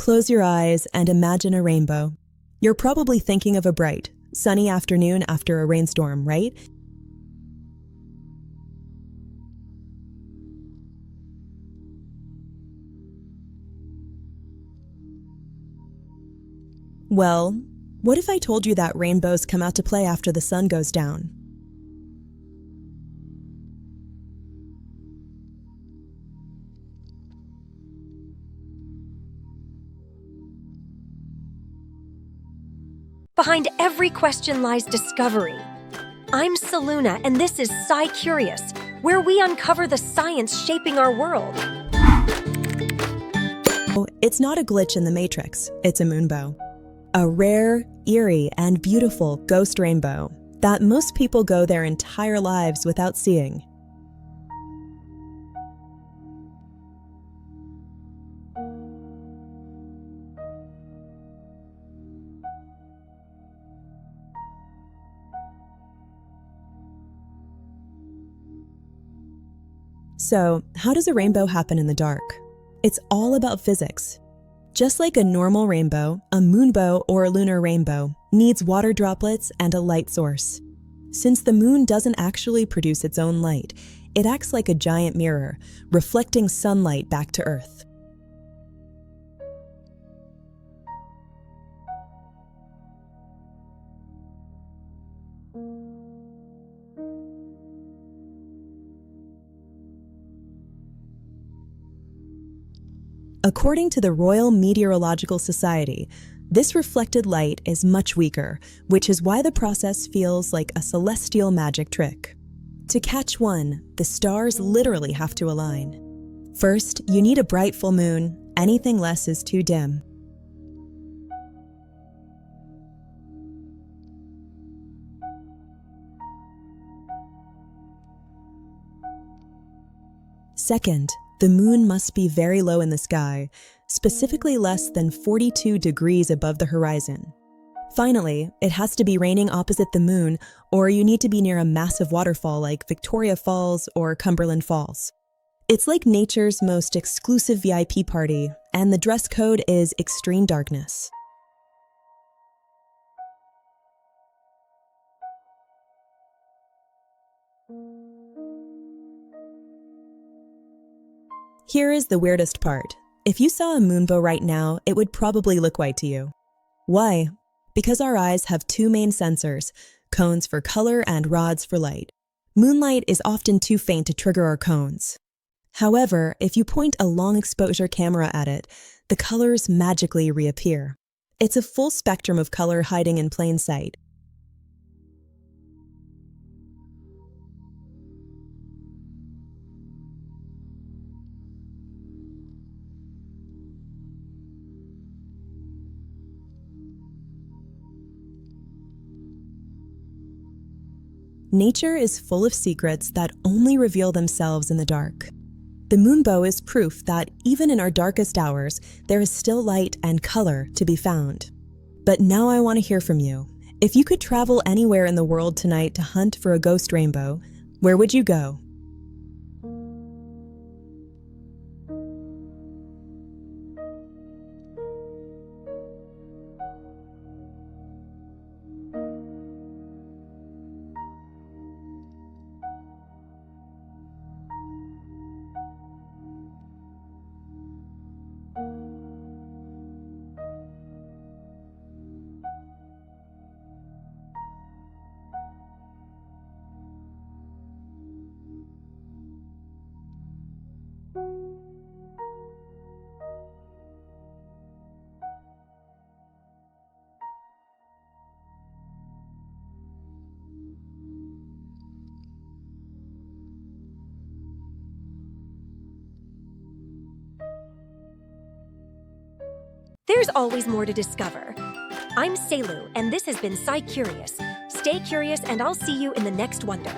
Close your eyes and imagine a rainbow. You're probably thinking of a bright, sunny afternoon after a rainstorm, right? Well, what if I told you that rainbows come out to play after the sun goes down? Behind every question lies discovery. I'm Seluna, and this is SciCurious, where we uncover the science shaping our world. It's not a glitch in the matrix, it's a moonbow. A rare, eerie, and beautiful ghost rainbow that most people go their entire lives without seeing. So, how does a rainbow happen in the dark? It's all about physics. Just like a normal rainbow, a moonbow or a lunar rainbow needs water droplets and a light source. Since the moon doesn't actually produce its own light, it acts like a giant mirror, reflecting sunlight back to Earth. According to the Royal Meteorological Society, this reflected light is much weaker, which is why the process feels like a celestial magic trick. To catch one, the stars literally have to align. First, you need a bright full moon. Anything less is too dim. Second, the moon must be very low in the sky, specifically less than 42 degrees above the horizon. Finally, it has to be raining opposite the moon, or you need to be near a massive waterfall like Victoria Falls or Cumberland Falls. It's like nature's most exclusive VIP party, and the dress code is extreme darkness. Here is the weirdest part. If you saw a moonbow right now, it would probably look white to you. Why? Because our eyes have two main sensors, cones for color and rods for light. Moonlight is often too faint to trigger our cones. However, if you point a long exposure camera at it, the colors magically reappear. It's a full spectrum of color hiding in plain sight. Nature is full of secrets that only reveal themselves in the dark. The moonbow is proof that even in our darkest hours, there is still light and color to be found. But now I want to hear from you. If you could travel anywhere in the world tonight to hunt for a ghost rainbow, where would you go? There's always more to discover. I'm Selu, and this has been SciCurious. Stay curious, and I'll see you in the next wonder.